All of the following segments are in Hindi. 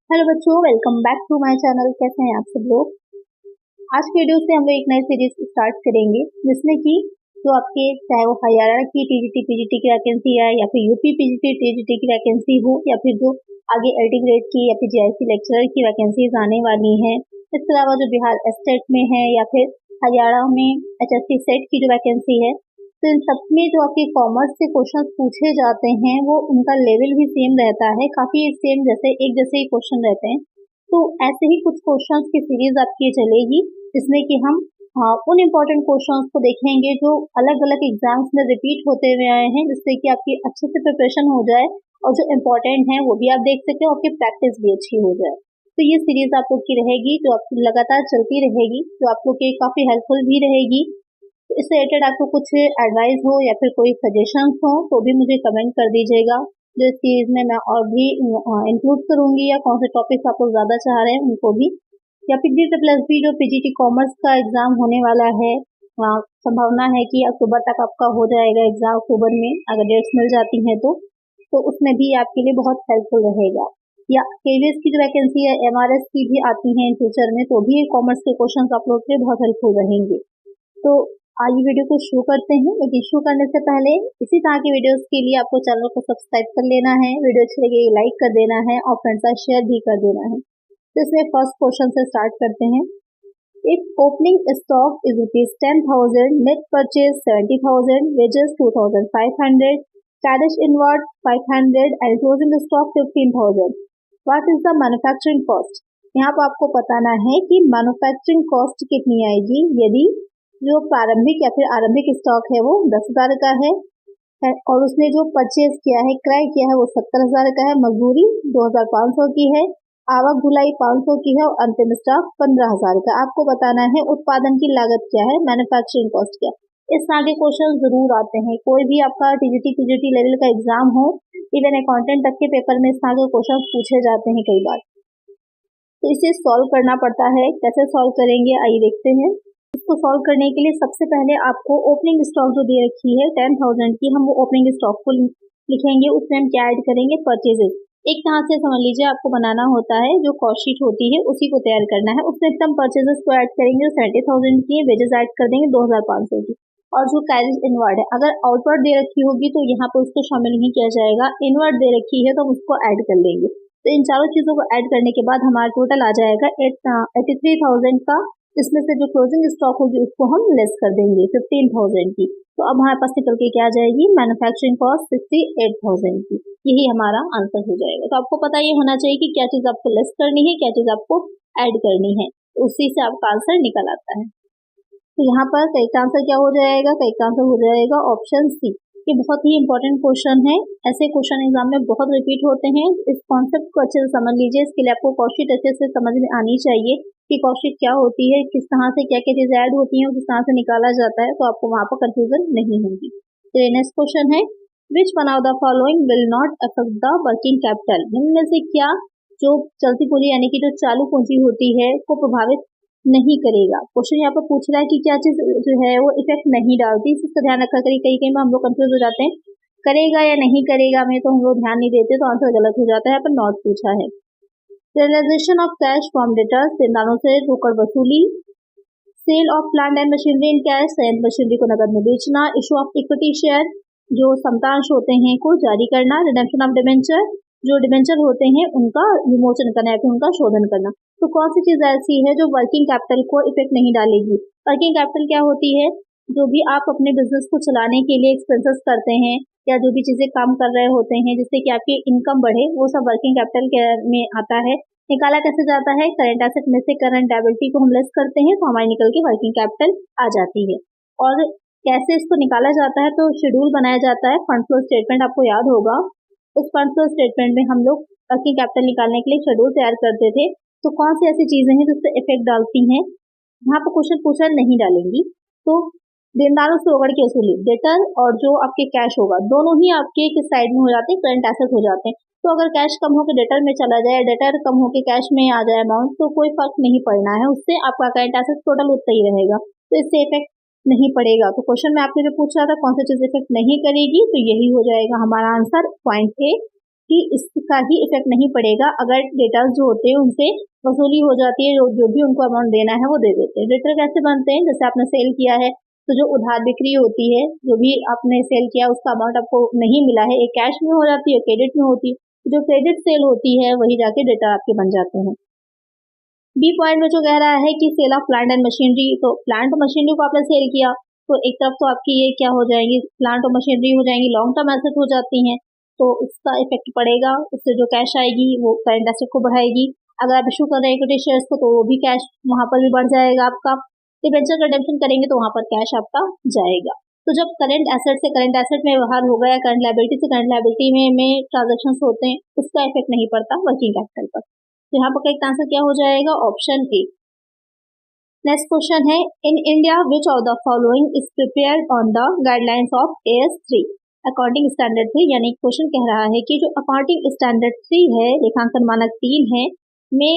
हेलो बच्चों, welcome back to my channel. कैसे हैं आप सब लोग। आज के वीडियो से हम लोग एक नई सीरीज स्टार्ट करेंगे जिसमें कि जो आपके चाहे वो हरियाणा की टीजीटी पीजीटी की वैकेंसी है या फिर यूपी पीजीटी टीजीटी की वैकेंसी हो या फिर जो आगे एलटी ग्रेड की या फिर जीआईसी लेक्चरर की वैकेंसीज आने वाली हैं। इसके अलावा जो बिहार स्टेट में है या फिर हरियाणा में एचएससी सेट की जो वैकेंसी है, तो इन सब में जो आपके कॉमर्स से क्वेश्चन पूछे जाते हैं वो उनका लेवल भी सेम रहता है, काफी सेम जैसे एक जैसे ही क्वेश्चन रहते हैं। तो ऐसे ही कुछ क्वेश्चंस की सीरीज आपकी चलेगी जिसमें कि हम उन इम्पोर्टेंट क्वेश्चंस को देखेंगे जो अलग अलग एग्जाम्स में रिपीट होते हुए आए हैं, जिससे कि आपकी अच्छे से प्रिपरेशन हो जाए और जो इम्पोर्टेंट है वो भी आप देख सके और आपकी प्रैक्टिस भी अच्छी हो जाए। तो ये सीरीज आप लोग की रहेगी जो आपकी लगातार चलती रहेगी, जो आप लोग के काफी हेल्पफुल भी रहेगी। तो इससे रिलेटेड आपको कुछ एडवाइस हो या फिर कोई सजेशंस हो तो भी मुझे कमेंट कर दीजिएगा, जो इस सीरीज में मैं और भी इंक्लूड करूंगी, या कौन से टॉपिक्स आप लोग ज्यादा चाह रहे हैं उनको भी। या फिर DSSB जो पीजीटी कॉमर्स का एग्जाम होने वाला है, संभावना है कि अक्टूबर तक आपका हो जाएगा एग्जाम, अक्टूबर में अगर डेट्स मिल जाती हैं तो उसमें भी आपके लिए बहुत हेल्पफुल रहेगा। या केवीएस की जो वैकेंसी है, एमआरएस की भी आती है इन फ्यूचर में, तो भी कॉमर्स के क्वेश्चन आप लोग के लिए बहुत हेल्पफुल रहेंगे। तो आइए वीडियो को शुरू करते हैं। लेकिन शुरू करने से पहले इसी तरह की वीडियोस के लिए आपको चैनल को सब्सक्राइब कर लेना है, वीडियो अच्छी लगे लाइक कर देना है और फ्रेंड्स का शेयर भी कर देना है। तो इसमें फर्स्ट क्वेश्चन से स्टार्ट करते हैं। If opening stock is ₹10,000, net purchase 70,000, wages 2,500, cash inward 500 and closing stock 15,000, what is the manufacturing cost. यहाँ पर आपको बताना है कि मैन्युफैक्चरिंग कॉस्ट कितनी आएगी यदि जो प्रारंभिक या फिर आरंभिक स्टॉक है वो 10,000 का है और उसने जो परचेज किया है, क्रय किया है, वो 70,000 का है, मजदूरी 2,500 की है, आवक ढुलाई 500 की है और अंतिम स्टॉक 15,000 का। आपको बताना है उत्पादन की लागत क्या है, मैन्युफैक्चरिंग कॉस्ट क्या है। इस तरह के क्वेश्चन जरूर आते हैं, कोई भी आपका टीजीटी पीजीटी लेवल का एग्जाम हो, इवन अकाउंटेंट तक के पेपर में इस तरह के क्वेश्चन पूछे जाते हैं कई बार। तो इसे सॉल्व करना पड़ता है। कैसे सॉल्व करेंगे आइए देखते हैं। इसको सॉल्व करने के लिए सबसे पहले आपको ओपनिंग स्टॉक जो दे रखी है 10,000 की, हम वो ओपनिंग स्टॉक को लिखेंगे। उसमें हम क्या ऐड करेंगे, परचेजेस। एक तरह से समझ लीजिए आपको बनाना होता है जो कॉस्ट शीट होती है उसी को तैयार करना है। उसमें हम परचेजेस को ऐड करेंगे 70,000 की, वेजेस ऐड कर देंगे 2,500 की, और जो कैश इनवर्ड है अगर आउटवर्ड दे रखी होगी तो यहाँ पे उसको शामिल नहीं किया जाएगा, इनवर्ड दे रखी है तो हम उसको ऐड कर लेंगे। तो इन चारों चीजों को ऐड करने के बाद हमारा टोटल आ जाएगा 83,000 का। इसमें से जो क्लोजिंग स्टॉक होगी उसको हम लेस कर देंगे 15,000 की। तो अब हमारे पास निकल के क्या आ जाएगी, मैन्युफैक्चरिंग कॉस्ट 68,000 की। यही हमारा आंसर हो जाएगा। तो आपको पता ये होना चाहिए कि क्या चीज आपको लेस करनी है, क्या चीज आपको ऐड करनी है, तो उसी से आपका आंसर निकल आता है। तो यहाँ पर कई का आंसर क्या हो जाएगा, कई का आंसर हो जाएगा ऑप्शन सी। ये बहुत ही इंपॉर्टेंट क्वेश्चन है, ऐसे क्वेश्चन एग्जाम में बहुत रिपीट होते हैं। इस कॉन्सेप्ट को अच्छे से समझ लीजिए। इसके लिए आपको कॉस्ट शीट अच्छे से समझ में आनी चाहिए कि कॉस्ट शीट क्या होती है, किस तरह से क्या क्या चीजें ऐड होती हैं और किस तरह से निकाला जाता है, तो आपको वहां पर कंफ्यूजन नहीं होगी। तो नेक्स्ट क्वेश्चन है, which one of the following will not affect the working capital. इनमें से क्या जो चलती पूंजी यानी कि जो चालू पूंजी होती है को प्रभावित नहीं करेगा। क्वेश्चन यहाँ पर पूछ रहा है कि क्या चीज जो है वो इफेक्ट नहीं डालती। इसका ध्यान रखा करिए, कहीं कहीं हम लोग कंफ्यूज हो जाते हैं, करेगा या नहीं करेगा में तो हम लोग ध्यान नहीं देते, तो आंसर गलत हो जाता है। यहाँ पर नॉट पूछा है। Realisation of cash from debtors, देनदारों से रोकड़ वसूली, sale of plant and machinery in cash, संयंत्र मशीनरी को नकद में बेचना, इशू ऑफ इक्विटी शेयर, जो समतांश होते हैं को जारी करना, रिडेम्पशन ऑफ डिबेंचर, जो डिबेंचर होते हैं उनका विमोचन करना या फिर उनका शोधन करना। तो कौन सी चीज ऐसी है जो वर्किंग कैपिटल को इफेक्ट नहीं डालेगी। वर्किंग कैपिटल क्या होती है, जो भी आप अपने बिजनेस को चलाने के लिए एक्सपेंसेस करते हैं या जो भी चीजें काम कर रहे होते हैं जिससे कि आपकी इनकम बढ़े, वो सब वर्किंग कैपिटल में आता है। निकाला कैसे जाता है, करंट एसेट में से करंट लायबिलिटी को हम लेस करते हैं तो हमारी निकल के वर्किंग कैपिटल आ जाती है। और कैसे इसको निकाला जाता है, तो शेड्यूल बनाया जाता है। फंड फ्लो स्टेटमेंट आपको याद होगा, उस फंड फ्लो स्टेटमेंट में हम लोग वर्किंग कैपिटल निकालने के लिए शेड्यूल तैयार करते थे। तो कौन सी ऐसी चीजें हैं जिससे इफेक्ट डालती हैं, यहाँ पर क्वेश्चन पूछा नहीं डालेंगी। तो देनदारों से रोकड़ की वसूली, डेटर और जो आपके कैश होगा दोनों ही आपके किस साइड में हो जाते हैं, करंट एसेट हो जाते हैं। तो अगर कैश कम होकर डेटर में चला जाए, डेटर कम होकर कैश में आ जाए अमाउंट, तो कोई फर्क नहीं पड़ना है, उससे आपका करंट एसेट टोटल उतना ही रहेगा, तो इससे इफेक्ट नहीं पड़ेगा। तो क्वेश्चन में आपने जो पूछा था कौन सी चीज इफेक्ट नहीं करेगी, तो यही हो जाएगा हमारा आंसर, पॉइंट ए कि इसका ही इफेक्ट नहीं पड़ेगा अगर डेटर्स जो होते हैं उनसे वसूली हो जाती है, जो भी उनको अमाउंट देना है वो दे देते हैं। डेटर कैसे बनते हैं? जैसे आपने सेल किया है तो जो उधार बिक्री होती है, जो भी आपने सेल किया उसका अमाउंट आपको नहीं मिला है, एक कैश में हो जाती है, क्रेडिट में होती है। जो क्रेडिट सेल होती है वही जाके डेटर आपके बन जाते हैं। बी पॉइंट में जो कह रहा है कि sale of plant and machinery, तो प्लांट और मशीनरी को आपने सेल किया तो एक तरफ तो आपकी ये क्या हो जाएंगी, प्लांट और मशीनरी हो जाएंगी, लॉन्ग टर्म एसेट हो जाती हैं, तो उसका इफेक्ट पड़ेगा, उससे जो कैश आएगी वो करंट एसेट को बढ़ाएगी। अगर आप इशू कर रहे हैं इक्विटी शेयर्स को तो वो भी कैश वहां पर भी बढ़ जाएगा आपका। डिबेंचर रिडेम्पशन करेंगे तो वहां पर कैश आपका जाएगा। तो जब करंट एसेट से करंट एसेट में व्यवहार होगा या करंट लायबिलिटी से करंट लायबिलिटी में ट्रांजेक्शन होते हैं, उसका इफेक्ट नहीं पड़ता वर्किंग कैपिटल पर। तो यहाँ पर करेक्ट आंसर क्या हो जाएगा? Option A. नेक्स्ट क्वेश्चन है, in India which of the following is prepared on the guidelines of AS3 accounting standard 3। यानी क्वेश्चन कह रहा है कि जो अकाउंटिंग स्टैंडर्ड 3 है, लेखांकन मानक 3 है, में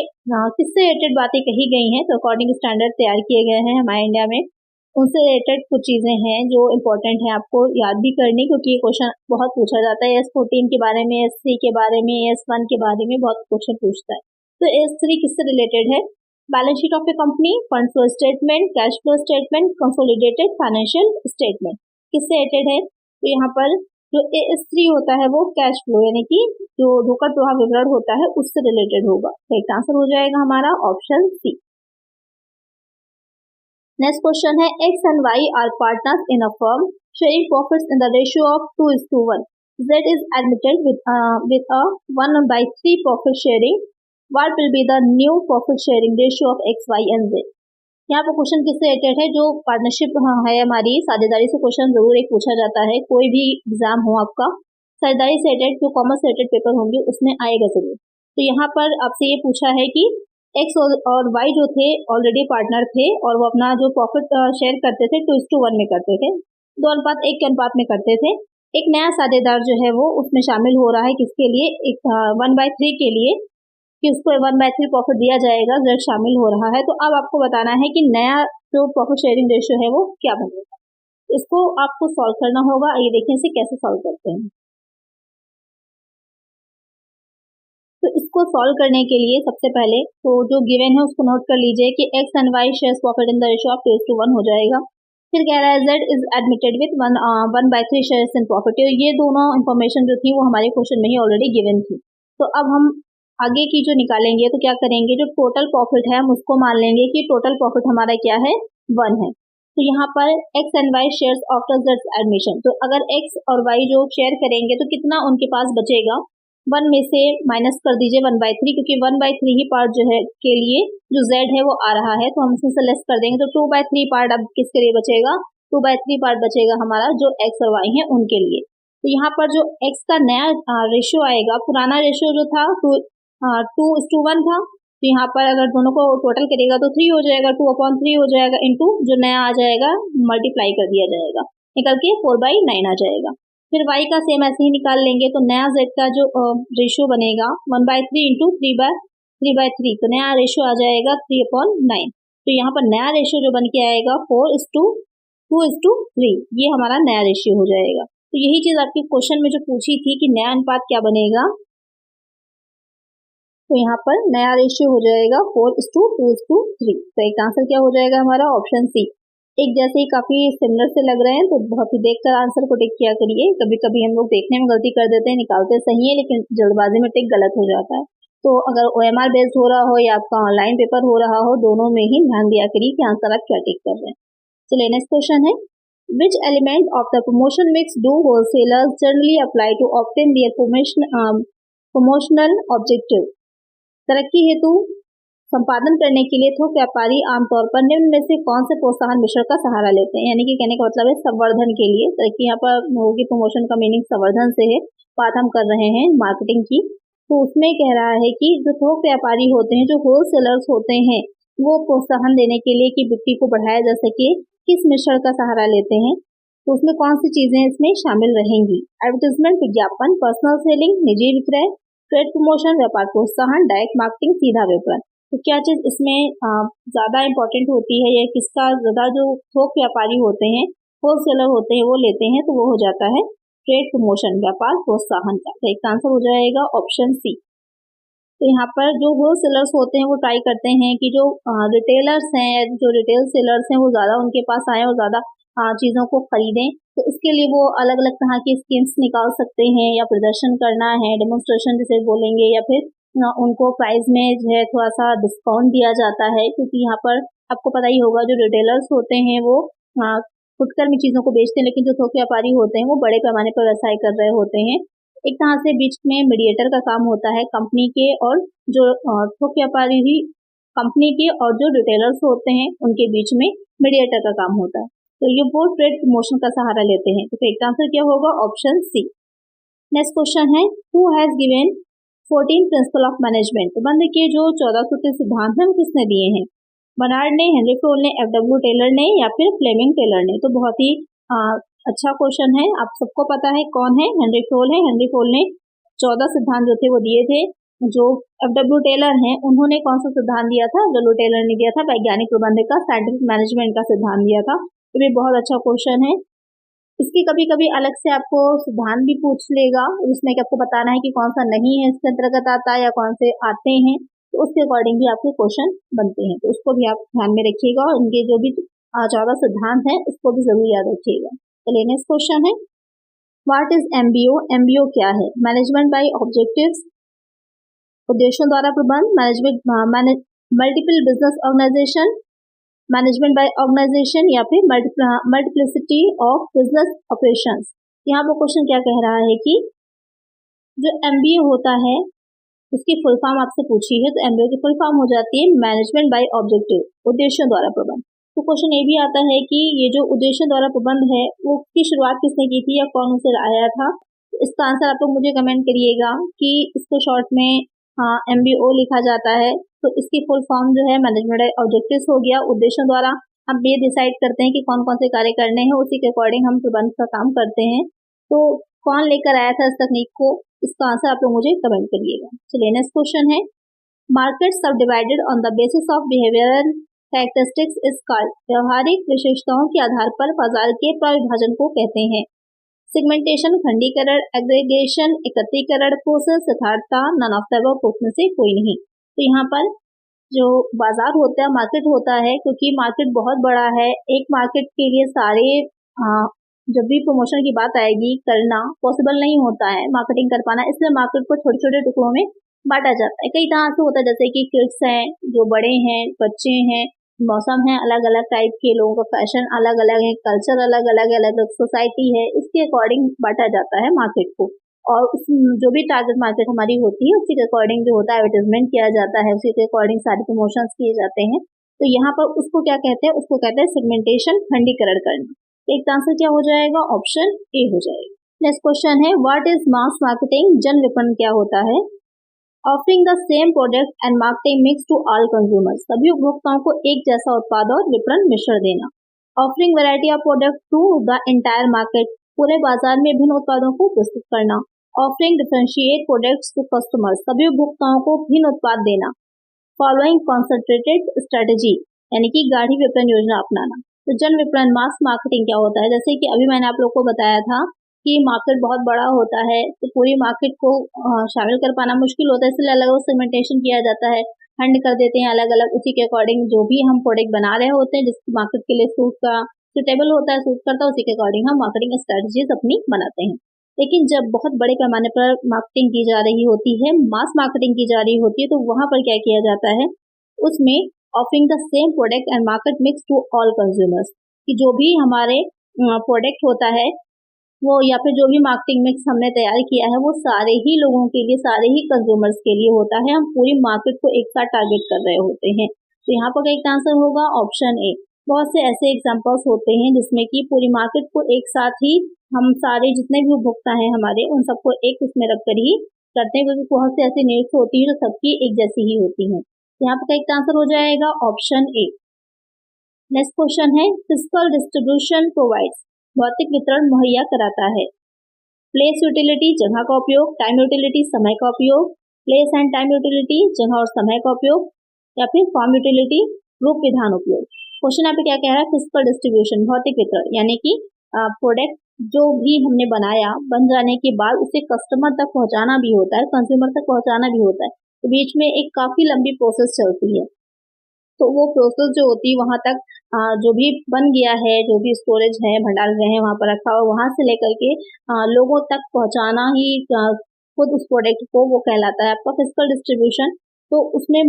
किससे रिलेटेड बातें कही गई हैं। तो अकॉर्डिंग स्टैंडर्ड तैयार किए गए हैं हमारे इंडिया में, उनसे रिलेटेड कुछ चीजें हैं जो इम्पोर्टेंट है आपको याद भी करनी, क्योंकि ये क्वेश्चन बहुत पूछा जाता है। AS14 के बारे में, AS3 के बारे में, AS1 के बारे में बहुत क्वेश्चन पूछता है। तो AS3 किससे रिलेटेड है? Balance sheet of A company, fund flow statement, cash flow statement, consolidated financial statement, किससे रिलेटेड है? तो यहाँ पर जो AS3 होता है वो कैश फ्लो यानी कि जो रोकड़ प्रवाह विवरण होता है उससे रिलेटेड होगा। तो एक आंसर हो जाएगा हमारा ऑप्शन सी। नेक्स्ट क्वेश्चन है, X and Y are partners in a firm sharing profits in the ratio of 2:1. Z is admitted with a 1/3 profit sharing. What will be the new profit sharing ratio of X, Y and Z? यहाँ पर क्वेश्चन किससे रिलेटेड है? जो पार्टनरशिप है हमारी, साझेदारी से क्वेश्चन जरूर एक पूछा जाता है, कोई भी एग्जाम हो आपका, साझेदारी से रिलेटेड जो कॉमर्स रिलेटेड पेपर होंगे उसमें आएगा जरूर। तो यहाँ पर आपसे ये पूछा है कि एक्स और वाई जो थे ऑलरेडी पार्टनर थे और वो अपना जो प्रॉफिट शेयर करते थे 2:1 में करते थे, 2:1 के अनुपात में करते थे। एक नया साझेदार जो है वो उसमें शामिल हो रहा है, किसके लिए? एक 1/3 के लिए, कि उसको 1/3 प्रॉफिट दिया जाएगा, जेड शामिल हो रहा है। तो अब आपको बताना है कि नया जो प्रॉफिट शेयरिंग रेशियो है वो क्या बनेगा। इसको आपको सॉल्व करना होगा। ये देखें इसे कैसे सॉल्व करते हैं। तो इसको सॉल्व करने के लिए सबसे पहले तो जो गिवन है उसको नोट कर लीजिए कि X and Y shares profit in the ratio of 2:1 हो जाएगा। फिर कह रहा है Z is admitted with 1/3 shares in profit. ये दोनों इंफॉर्मेशन जो थी वो हमारे क्वेश्चन में ही ऑलरेडी गिवन थी। तो अब हम आगे की जो निकालेंगे तो क्या करेंगे, जो टोटल प्रॉफिट है हम उसको मान लेंगे कि टोटल प्रॉफिट हमारा क्या है? 1 है। तो यहाँ पर X and Y shares after Z admission, तो अगर एक्स और वाई जो शेयर करेंगे तो कितना उनके पास बचेगा? 1 में से माइनस कर दीजिए 1/3, क्योंकि 1/3 ही पार्ट जो है के लिए जो जेड है वो आ रहा है, तो हम उसमें से लेस कर देंगे। तो 2/3 पार्ट अब किसके लिए बचेगा? 2/3 पार्ट बचेगा हमारा जो एक्स और वाई है उनके लिए। तो यहाँ पर जो एक्स का नया रेशियो आएगा, पुराना रेशियो जो था 2:1 था, तो यहाँ पर अगर दोनों को टोटल करेगा तो 3 हो जाएगा, 2/3 हो जाएगा, इंटू जो नया आ जाएगा मल्टीप्लाई कर दिया जाएगा, निकल के 4/9 आ जाएगा। फिर y का सेम ऐसे ही निकाल लेंगे, तो नया z का जो रेशियो बनेगा 1/3 इंटू 3/3, तो नया रेशियो आ जाएगा 3/9। तो यहाँ पर नया रेशियो जो बन के आएगा 4:2:3, ये हमारा नया रेशियो हो जाएगा। तो यही चीज आपके क्वेश्चन में जो पूछी थी कि नया अनुपात क्या बनेगा, तो यहाँ पर नया रेशियो हो जाएगा 4:2:3। तो एक आंसर क्या हो जाएगा हमारा? Option C. एक जैसे ही काफी सिमिलर से लग रहे हैं तो बहुत ही देखकर आंसर को टिक किया करिए। कभी कभी हम लोग देखने में गलती कर देते हैं, निकालते सही है लेकिन जल्दबाजी में टिक गलत हो जाता है। तो अगर OMR बेस्ड हो रहा हो या आपका ऑनलाइन पेपर हो रहा हो, दोनों में ही ध्यान दिया करिए कि आंसर आप क्या टिक कर रहे हैं। चलिए नेक्स्ट क्वेश्चन है, which element of the promotion mix do wholesalers generally apply to obtain their promotional objective. तरक्की हेतु संपादन करने के लिए थोक व्यापारी आमतौर पर निम्न में से कौन से प्रोत्साहन मिश्रण का सहारा लेते हैं। यानी कि कहने का मतलब है संवर्धन के लिए तरक्की। यहाँ पर होगी प्रमोशन का मीनिंग संवर्धन से है, बात हम कर रहे हैं मार्केटिंग की। तो उसमें कह रहा है कि जो थोक व्यापारी होते हैं, जो होलसेलर्स होते हैं, वो प्रोत्साहन देने के लिए कि बिक्री को बढ़ाया जा सके किस मिश्रण का सहारा लेते हैं। तो उसमें कौन सी चीजें इसमें शामिल रहेंगी? एडवर्टाइजमेंट विज्ञापन, पर्सनल सेलिंग, निजी विक्रय, ट्रेड प्रमोशन, व्यापार प्रोत्साहन, डायरेक्ट मार्केटिंग, सीधा विपणन। तो क्या चीज इसमें ज्यादा इंपॉर्टेंट होती है या किसका ज्यादा जो थोक व्यापारी होते हैं, होलसेलर होते हैं वो लेते हैं, तो वो हो जाता है ट्रेड प्रमोशन, व्यापार प्रोत्साहन का। तो एक आंसर हो जाएगा ऑप्शन सी। तो यहाँ पर जो होलसेलर्स होते हैं वो ट्राई करते हैं कि जो रिटेलर्स हैं, जो रिटेल सेलर्स हैं, वो ज़्यादा उनके पास आए और ज़्यादा चीज़ों को खरीदें। तो इसके लिए वो अलग अलग तरह की स्कीम्स निकाल सकते हैं, या प्रदर्शन करना है, डेमोन्स्ट्रेशन जिसे बोलेंगे, या फिर उनको प्राइस में जो है थोड़ा सा डिस्काउंट दिया जाता है। क्योंकि यहाँ पर आपको पता ही होगा जो रिटेलर्स होते हैं वो फुटकर में चीज़ों को बेचते हैं, लेकिन जो थोक व्यापारी होते हैं वो बड़े पैमाने पर व्यवसाय कर रहे होते हैं। एक तरह से बीच में मीडिएटर का काम होता है कंपनी के और जो थोक व्यापारी भी, कंपनी के और जो रिटेलर्स होते हैं उनके बीच में मीडिएटर का काम होता है। तो ये वो ट्रेड प्रमोशन का सहारा लेते हैं। तो फिर आंसर क्या होगा? Option C. नेक्स्ट क्वेश्चन है, who has given 14 principle of management. प्रबंध के जो 14 सूत्री सिद्धांत हैं वो किसने दिए हैं? बर्नार्ड ने, हेनरी फॉल ने, एफ.डब्ल्यू. टेलर ने, या फिर फ्लेमिंग टेलर ने। तो बहुत ही अच्छा क्वेश्चन है। आप सबको पता है कौन है? हेनरी फॉल है। हेनरी फॉल ने 14 सिद्धांत जो थे वो दिए थे। जो एफ.डब्ल्यू. टेलर हैं उन्होंने कौन सा सिद्धांत दिया था? एफ.डब्ल्यू. टेलर ने दिया था वैज्ञानिक प्रबंध का, साइंटिफिक मैनेजमेंट का सिद्धांत दिया था। ये भी बहुत अच्छा क्वेश्चन है। इसकी कभी कभी अलग से आपको सिद्धांत भी पूछ लेगा, उसमें आपको बताना है कि कौन सा नहीं है इसके अंतर्गत आता है या कौन से आते हैं। तो उसके अकॉर्डिंग भी आपके क्वेश्चन बनते हैं। तो उसको भी आप ध्यान में रखिएगा और उनके जो भी 14 सिद्धांत हैं उसको भी जरूर याद रखिएगा। चलिए नेक्स्ट क्वेश्चन है, व्हाट इज एमबीओ? एमबीओ क्या है? मैनेजमेंट बाय ऑब्जेक्टिव्स, उद्देश्यों द्वारा प्रबंध, management multiple business organization, management by organization, या फिर मल्टीप्लिसिटी ऑफ बिजनेस ऑपरेशंस। यहाँ पर क्वेश्चन क्या कह रहा है कि जो एमबीए होता है उसकी फुल फॉर्म आपसे पूछी है। तो एमबीए की फुल फॉर्म हो जाती है मैनेजमेंट बाय ऑब्जेक्टिव, उद्देश्यों द्वारा प्रबंध। तो क्वेश्चन ये भी आता है कि ये जो उद्देश्यों द्वारा प्रबंध है वो की शुरुआत किसने की थी या कौन उसे लाया था? तो इसका आंसर आप लोग मुझे कमेंट करिएगा कि इसको शॉर्ट में एमबीओ लिखा जाता है। तो इसकी फुल फॉर्म जो है मैनेजमेंट ऑब्जेक्टिव्स हो गया। उद्देश्यों द्वारा हम ये डिसाइड करते हैं कि कौन कौन से कार्य करने हैं, उसी के अकॉर्डिंग हम प्रबंध का काम करते हैं। तो कौन लेकर आया था इस तकनीक को? इसका आंसर आप लोग मुझे कमेंट करिएगा। चलिए नेक्स्ट क्वेश्चन है, मार्केट सब divided on the basis of behavioural characteristics is called. व्यवहारिक विशेषताओं के आधार पर बाजार के प्रविभाजन को कहते हैं। सेगमेंटेशन, खंडीकरण, एग्रीगेशन, एकत्रीकरण, प्रोसेस, यथार्थता, नन ऑफ द अबव में से कोई नहीं। तो यहाँ पर जो बाजार होता है, मार्केट होता है, क्योंकि मार्केट बहुत बड़ा है, एक मार्केट के लिए सारे जब भी प्रमोशन की बात आएगी करना पॉसिबल नहीं होता है, मार्केटिंग कर पाना, इसलिए मार्केट को छोटे छोटे टुकड़ों में बांटा जाता है। कई तरह से होता है, जैसे कि किड्स हैं, जो बड़े हैं, बच्चे हैं, मौसम है, अलग अलग टाइप के लोगों का फैशन अलग अलग है, कल्चर अलग अलग, अलग सोसाइटी है, इसके अकॉर्डिंग बांटा जाता है मार्केट को। और उस जो भी टारगेट मार्केट हमारी होती है उसी के अकॉर्डिंग जो होता है एडवर्टाइजमेंट किया जाता है, उसी के अकॉर्डिंग सारे प्रमोशंस किए जाते हैं। तो यहाँ पर उसको क्या कहते हैं? उसको कहते हैं सेगमेंटेशन, खंडीकरण करना। एक आंसर क्या हो जाएगा? ऑप्शन ए हो जाएगा। नेक्स्ट क्वेश्चन है, व्हाट इज मास मार्केटिंग? जन विपणन क्या होता है? Offering the same product and marketing mix to all consumers. सभी उपभोक्ताओं को एक जैसा उत्पाद और विपणन मिश्रण देना। Offering variety of product to the entire market, पूरे बाजार में भिन्न उत्पादों को प्रस्तुत करना। Offering differentiate products to customers, सभी उपभोक्ताओं को भिन्न उत्पाद देना। फॉलोइंग कॉन्सेंट्रेटेड स्ट्रेटेजी, यानी कि गाढ़ी विपणन योजना अपनाना। तो जन विपणन, मास मार्केटिंग क्या होता है? जैसे कि अभी मैंने आप लोग को बताया था कि मार्केट बहुत बड़ा होता है, तो पूरी मार्केट को शामिल कर पाना मुश्किल होता है, इसलिए अलग अलग सेगमेंटेशन किया जाता है, खंड कर देते हैं अलग अलग, उसी के अकॉर्डिंग जो भी हम प्रोडक्ट बना रहे होते हैं जिस मार्केट के लिए सूटेबल होता है, सूट करता है, उसी के अकॉर्डिंग हम मार्केटिंग स्ट्रेटजीज अपनी बनाते हैं। लेकिन जब बहुत बड़े पैमाने पर मार्केटिंग की जा रही होती है, मास मार्केटिंग की जा रही होती है, तो वहां पर क्या किया जाता है? उसमें offering the same product and market mix to all consumers, कि जो भी हमारे प्रोडक्ट होता है वो या फिर जो भी मार्केटिंग मिक्स हमने तैयार किया है वो सारे ही लोगों के लिए, सारे ही कंज्यूमर्स के लिए होता है। हम पूरी मार्केट को एक साथ टारगेट कर रहे होते हैं। तो यहाँ पर एक आंसर होगा ऑप्शन ए। बहुत से ऐसे एग्जांपल्स होते हैं जिसमें कि पूरी मार्केट को एक साथ ही हम सारे जितने भी उपभोक्ता हैं हमारे, उन सबको एक उसमें रखकर ही करते हैं, क्योंकि बहुत से ऐसी नीड्स होती है जो सबकी एक जैसी ही होती हैं। यहाँ पर एक आंसर हो जाएगा ऑप्शन ए। नेक्स्ट क्वेश्चन है, फिजिकल डिस्ट्रीब्यूशन प्रोवाइड्स, भौतिक वितरण मुहैया कराता है। प्लेस यूटिलिटी, जगह का उपयोग। टाइम यूटिलिटी, समय का उपयोग। प्लेस एंड टाइम यूटिलिटी, जगह और समय का उपयोग। या फिर फॉर्म यूटिलिटी, रूप विधान उपयोग। क्वेश्चन यहाँ पे क्या कह रहा है? फिजिकल डिस्ट्रीब्यूशन, भौतिक वितरण, यानी कि प्रोडक्ट जो भी हमने बनाया बन जाने के बाद उसे कस्टमर तक पहुंचाना भी होता है, कंज्यूमर तक पहुंचाना भी होता है, तो बीच में एक काफी लंबी प्रोसेस चलती है। तो वो प्रोसेस जो होती है वहां तक जो भी बन गया है, जो भी स्टोरेज है, भंडार गृह है वहां पर रखा हुआ, वहां से लेकर के लोगों तक पहुंचाना ही खुद उस प्रोडक्ट को वो कहलाता है आपका फिजिकल डिस्ट्रीब्यूशन। तो उसमें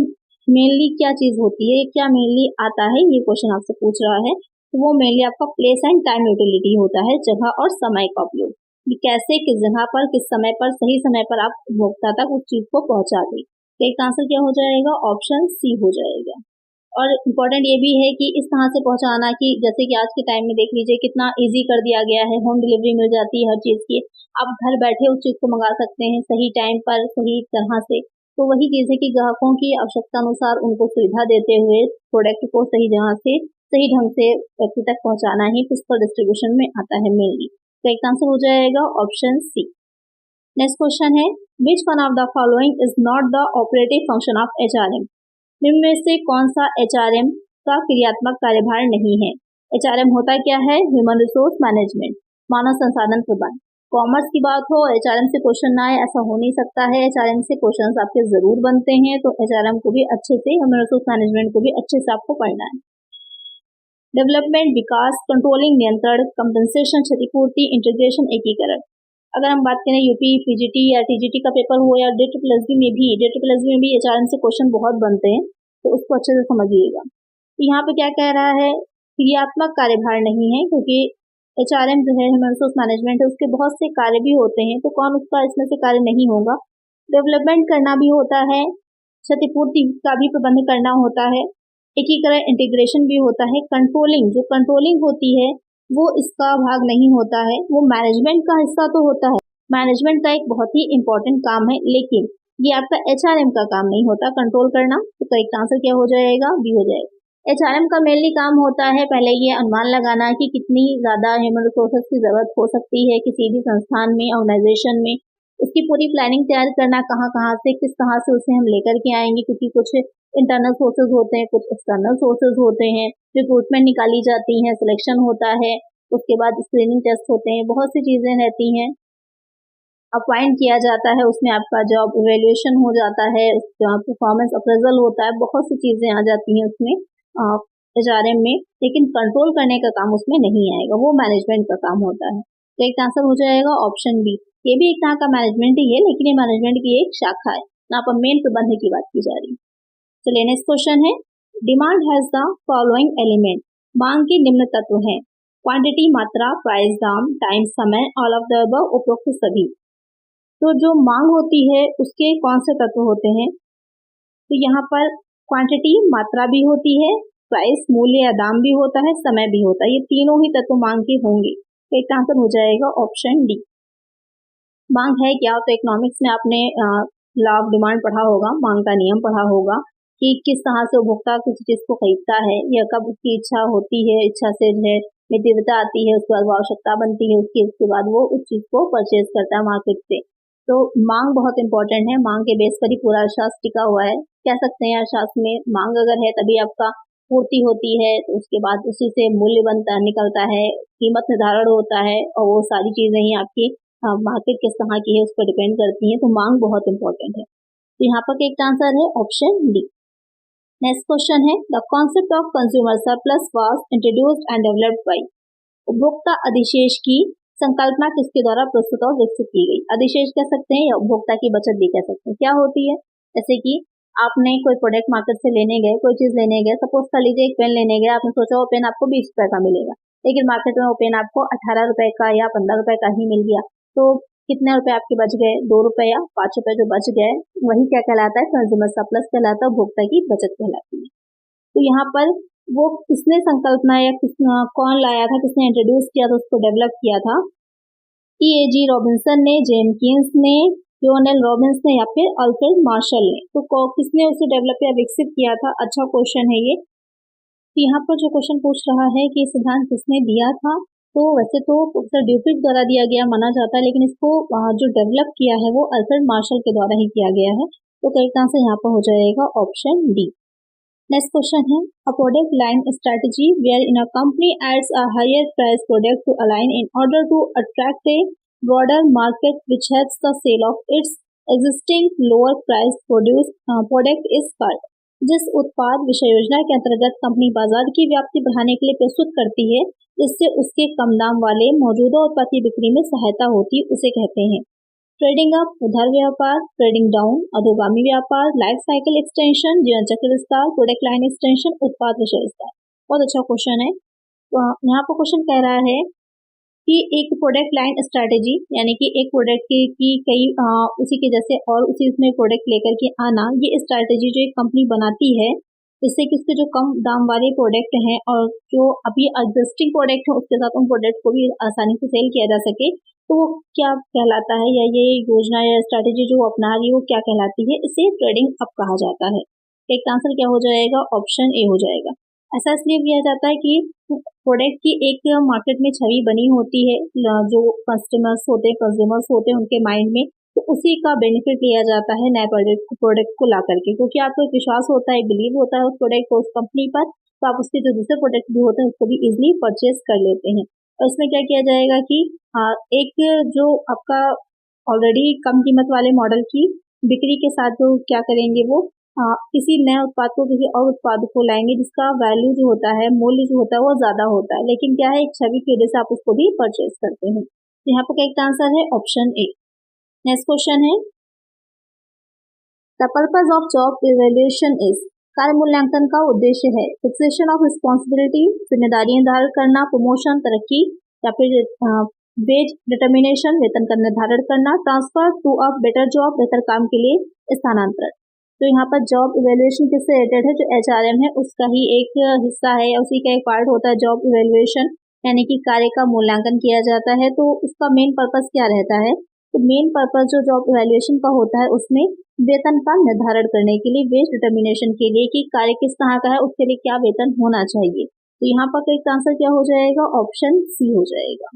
मेनली क्या चीज होती है, क्या मेनली आता है, ये क्वेश्चन आपसे पूछ रहा है। तो वो मेनली आपका प्लेस एंड टाइम यूटिलिटी होता है, जगह और समय का उपयोग, कि कैसे किस जगह पर किस समय पर सही समय पर आप उपभोक्ता तक उस चीज को पहुंचा दें। तो इसका आंसर क्या हो जाएगा, ऑप्शन सी हो जाएगा। और इम्पोर्टेंट ये भी है कि इस तरह से पहुंचाना कि जैसे कि आज के टाइम में देख लीजिए कितना इजी कर दिया गया है, होम डिलीवरी मिल जाती है हर चीज की, आप घर बैठे उस चीज को मंगा सकते हैं सही टाइम पर सही तरह से। तो वही चीज है कि ग्राहकों की आवश्यकता अनुसार उनको सुविधा देते हुए प्रोडक्ट को सही जगह से सही ढंग से व्यक्ति तक पहुंचाना ही फिजिकल डिस्ट्रीब्यूशन में आता है मेनली। तो एक आंसर हो जाएगा ऑप्शन सी। नेक्स्ट क्वेश्चन है, which one of the following is not the operative function of HRM. निम्न में से कौन सा एचआरएम का क्रियात्मक कार्यभार नहीं है। एचआरएम होता क्या है, ह्यूमन रिसोर्स मैनेजमेंट, मानव संसाधन प्रबंधन। कॉमर्स की बात हो एचआरएम से क्वेश्चन ना आए ऐसा हो नहीं सकता है, एचआरएम से क्वेश्चंस आपके जरूर बनते हैं। तो एचआरएम को भी अच्छे से, ह्यूमन रिसोर्स मैनेजमेंट को भी अच्छे से आपको पढ़ना है। डेवलपमेंट, विकास, कंट्रोलिंग, नियंत्रण, कंपनसेशन, क्षतिपूर्ति, इंटीग्रेशन, एकीकरण। अगर हम बात करें यूपी पीजीटी या टीजीटी का पेपर हो या DSSB में भी एचआरएम से क्वेश्चन बहुत बनते हैं, तो उसको अच्छे से समझिएगा। तो यहाँ पे क्या कह रहा है, क्रियात्मक कार्यभार नहीं है, क्योंकि एचआरएम जो है ह्यूमन रिसोर्स मैनेजमेंट है, उसके बहुत से कार्य भी होते हैं, तो कौन उसका इसमें से कार्य नहीं होगा। डेवलपमेंट करना भी होता है, क्षतिपूर्ति का भी प्रबंध करना होता है, एकीकरण इंटीग्रेशन भी होता है, कंट्रोलिंग जो कंट्रोलिंग होती है वो इसका भाग नहीं होता है, वो मैनेजमेंट का हिस्सा तो होता है, मैनेजमेंट का एक बहुत ही इंपॉर्टेंट काम है, लेकिन ये आपका एचआरएम का काम नहीं होता कंट्रोल करना। तो करेक्ट आंसर क्या हो जाएगा, बी हो जाएगा। एचआरएम का मेनली काम होता है पहले ये अनुमान लगाना कि कितनी ज्यादा ह्यूमन रिसोर्सेज की जरूरत हो सकती है किसी भी संस्थान में, ऑर्गेनाइजेशन में, उसकी पूरी प्लानिंग तैयार करना, कहाँ कहाँ से किस तरह से उसे हम लेकर के आएंगे, क्योंकि कुछ इंटरनल सोर्सेज होते हैं, कुछ एक्सटर्नल सोर्सेज होते हैं, रिक्रूटमेंट निकाली जाती है, सिलेक्शन होता है, उसके बाद स्क्रीनिंग टेस्ट होते हैं, बहुत सी चीजें रहती हैं, अपॉइंट किया जाता है, उसमें आपका जॉब इवेल्युएशन हो जाता है, परफॉर्मेंस अप्रेजल होता है, बहुत सी चीजें आ जाती हैं उसमें एचआरएम में, लेकिन कंट्रोल करने का काम उसमें नहीं आएगा, वो मैनेजमेंट का काम होता है। तो एक आंसर हो जाएगा ऑप्शन बी। ये भी एक तरह का मैनेजमेंट ही है, लेकिन ये मैनेजमेंट की एक शाखा है, यहाँ पर मेन प्रबंध की बात की जा रही है। चलिए नेक्स्ट क्वेश्चन है, demand has the following element. मांग के निम्न तत्व हैं, क्वांटिटी मात्रा, प्राइस दाम, टाइम समय, ऑल ऑफ द अबव उपरोक्त सभी। तो जो मांग होती है उसके कौन से तत्व होते हैं, तो यहाँ पर क्वांटिटी मात्रा भी होती है, प्राइस मूल्य या दाम भी होता है, समय भी होता है, ये तीनों ही तत्व मांग के होंगे। तो एक आंसर हो जाएगा ऑप्शन डी। मांग है क्या, तो इकोनॉमिक्स में आपने लॉ ऑफ डिमांड पढ़ा होगा, मांग का नियम पढ़ा होगा कि किस तरह से उपभोक्ता किसी चीज को खरीदता है या कब उसकी इच्छा होती है, इच्छा से जो है तीव्रता आती है, उसके बाद वो आवश्यकता बनती है उसके बाद वो उस चीज को परचेज करता है मार्केट से। तो मांग बहुत इंपॉर्टेंट है, मांग के बेस पर ही पूरा अर्थशास्त्र टिका हुआ है, कह सकते हैं अर्थशास्त्र में मांग अगर है तभी आपका पूर्ति होती है, तो उसके बाद उसी से मूल्य बनता निकलता है, कीमत निर्धारण होता है, और वो सारी चीजें ही आपकी मार्केट किस तरह की है उस पर डिपेंड करती है। तो मांग बहुत इंपॉर्टेंट है, तो यहाँ पर एक आंसर है ऑप्शन डी। नेक्स्ट क्वेश्चन है, the concept of consumer surplus was introduced and developed by. उपभोक्ता अधिशेष की संकल्पना किसके द्वारा प्रस्तुत और विकसित की गई। अधिशेष कह सकते हैं या उपभोक्ता की बचत भी कह सकते हैं। क्या होती है, जैसे कि आपने कोई प्रोडक्ट मार्केट से लेने गए, कोई चीज लेने गए, सपोज कर लीजिए एक पेन लेने गए, आपने सोचा वो पेन आपको 20 रुपए का मिलेगा, लेकिन मार्केट में वो पेन आपको 18 रुपए का या 15 रुपए का ही मिल गया, तो कितने रुपए आपके बच गए, 2 रुपए या 5 रुपए जो बच गए, वही क्या कहलाता है, कंज्यूमर सरप्लस कहलाता है, उपभोक्ता की बचत कहलाती है। तो यहाँ पर वो किसने संकल्पना या कौन लाया था, किसने इंट्रोड्यूस किया था, उसको डेवलप किया था, E.A.G. रॉबिन्सन ने, जेम्स कीन्स ने, लियोनेल रॉबिन्स ने या फिर अल्फ्रेड मार्शल ने। तो किसने उसे डेवलप या विकसित किया था, अच्छा क्वेश्चन है ये। तो यहाँ पर जो क्वेश्चन पूछ रहा है कि सिद्धांत किसने दिया था, तो वैसे तो प्रोफेसर ड्यूपिट द्वारा दिया गया माना जाता है, लेकिन इसको जो डेवलप किया है वो अल्फ्रेड मार्शल के द्वारा ही किया गया है। तो करेक्ट आंसर यहाँ पर हो जाएगा ऑप्शन डी। नेक्स्ट क्वेश्चन है a product line strategy wherein a company adds a higher price product to a line in order to attract a broader market which helps the sale of its existing lower price product is called. जिस उत्पाद विषय योजना के अंतर्गत कंपनी बाजार की व्याप्ति बढ़ाने के लिए प्रस्तुत करती है जिससे उसके कम दाम वाले मौजूदा उत्पाद की बिक्री में सहायता होती उसे कहते हैं। ट्रेडिंग अप उधार व्यापार, ट्रेडिंग डाउन अधोगामी व्यापार, लाइफ साइकिल एक्सटेंशन जीवन चक्र विस्तार, प्रोडक्ट लाइन एक्सटेंशन, उत्पाद विषय विस्तार। बहुत अच्छा क्वेश्चन है। तो यहाँ पर क्वेश्चन कह रहा है कि एक प्रोडक्ट लाइन स्ट्रेटेजी यानी कि एक प्रोडक्ट की कई उसी के जैसे और उसी उसमें प्रोडक्ट लेकर के आना, ये स्ट्रेटेजी जो एक कंपनी बनाती है जिससे कि उसके जो कम दाम वाले प्रोडक्ट हैं और जो अभी एग्जिस्टिंग प्रोडक्ट है उसके साथ उन प्रोडक्ट को भी आसानी से सेल किया जा सके, तो वो क्या कहलाता है या ये योजना या स्ट्रैटेजी जो अपना रही है वो क्या कहलाती है, इसे ट्रेडिंग अप कहा जाता है। एक आंसर क्या हो जाएगा, ऑप्शन ए हो जाएगा। ऐसा इसलिए किया जाता है कि प्रोडक्ट की एक मार्केट में छवि बनी होती है, जो कंज्यूमर्स होते हैं उनके माइंड में, तो उसी का बेनिफिट लिया जाता है नए प्रोडक्ट को ला करके, क्योंकि आपको एक विश्वास होता है, बिलीव होता है उस प्रोडक्ट को, उस कंपनी पर, तो आप उसके जो दूसरे प्रोडक्ट भी होते हैं उसको भी इजीली परचेज कर लेते हैं। और इसमें क्या किया जाएगा कि एक जो आपका ऑलरेडी कम कीमत वाले मॉडल की बिक्री के साथ जो क्या करेंगे वो किसी नए उत्पाद को किसी और उत्पाद को लाएंगे जिसका वैल्यू जो होता है, मूल्य जो होता है वो ज्यादा होता है, लेकिन क्या है एक छवि की वजह से आप उसको भी परचेज करते हैं। यहाँ पर करेक्ट आंसर है ऑप्शन ए। नेक्स्ट क्वेश्चन है the purpose of job evaluation is. कार्य मूल्यांकन का उद्देश्य है फिक्सेशन ऑफ रिस्पॉन्सिबिलिटी, जिम्मेदारियां निर्धारण करना, प्रमोशन तरक्की, या फिर वेज डिटर्मिनेशन वेतन का निर्धारण करना, transfer to a better job बेहतर काम के लिए स्थानांतरण। तो यहाँ पर जॉब इवैल्यूएशन किससे रिलेटेड है, जो HRM है उसका ही एक हिस्सा है, उसी का एक पार्ट होता है जॉब इवैल्यूएशन, यानी कि कार्य का मूल्यांकन किया जाता है। तो उसका मेन पर्पज क्या रहता है, तो मेन पर्पज जो जॉब इवैल्यूएशन का होता है उसमें वेतन का निर्धारण करने के लिए, वेज डिटर्मिनेशन के लिए कि कार्य किस तरह का है उसके लिए क्या वेतन होना चाहिए। तो यहाँ पर करेक्ट आंसर क्या हो जाएगा, ऑप्शन सी हो जाएगा।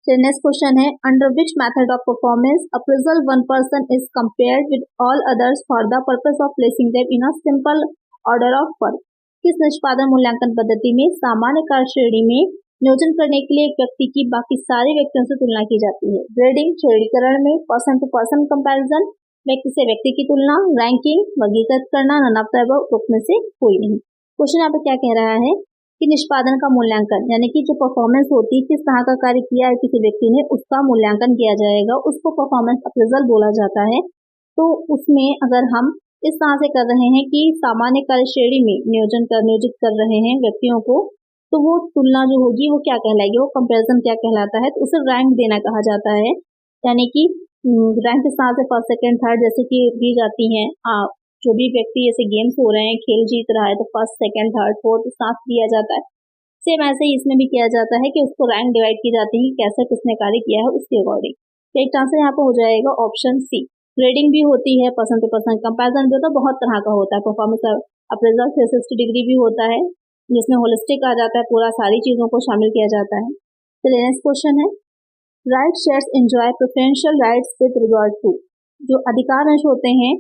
नेक्स्ट क्वेश्चन है under which method of performance appraisal one person is compared with all others for the purpose of placing them in a simple order of work. किस निष्पादन मूल्यांकन पद्धति में सामान्य कार्य श्रेणी में नियोजन करने के लिए एक व्यक्ति की बाकी सारे व्यक्तियों से तुलना की जाती है। ग्रेडिंग श्रेणीकरण में, पर्सन टू पर्सन कंपैरिजन, व्यक्ति से व्यक्ति की तुलना, रैंकिंग वर्गीकृत करना, नन ऑफ द अबव में से कोई नहीं। क्वेश्चन यहाँ पे क्या कह रहा है कि निष्पादन का मूल्यांकन यानी कि जो परफॉर्मेंस होती है, किस तरह का कार्य किया है किसी व्यक्ति ने उसका मूल्यांकन किया जाएगा, उसको परफॉर्मेंस अप्रेजल बोला जाता है। तो उसमें अगर हम इस तरह से कर रहे हैं कि सामान्य कार्य श्रेणी में नियोजित कर रहे हैं व्यक्तियों को, तो वो तुलना जो होगी वो क्या कहलाएगी, वो कंपैरिजन क्या कहलाता है, तो उसे रैंक देना कहा जाता है। यानी कि रैंक इस तरह से फर्स्ट सेकंड थर्ड जैसे कि दी जाती हैं, जो भी व्यक्ति जैसे गेम्स हो रहे हैं, खेल जीत रहा है तो फर्स्ट सेकंड थर्ड फोर्थ साथ दिया जाता है। सेम ऐसे ही इसमें भी किया जाता है कि उसको रैंक डिवाइड की जाती है कि कैसे किसने कार्य किया है उसके अकॉर्डिंग। तो एक आंसर यहाँ पे हो जाएगा ऑप्शन सी। ग्रेडिंग भी होती है, पर्सन टू पर्सन कंपैरिजन भी होता है, बहुत तरह का होता है। परफॉर्मेंस अप्रेजल 360 डिग्री भी होता है जिसमें होलिस्टिक आ जाता है, पूरा सारी चीजों को शामिल किया जाता है। चलिए नेक्स्ट क्वेश्चन है right shares enjoy preferential rights with regard to. जो अधिकार अंश होते हैं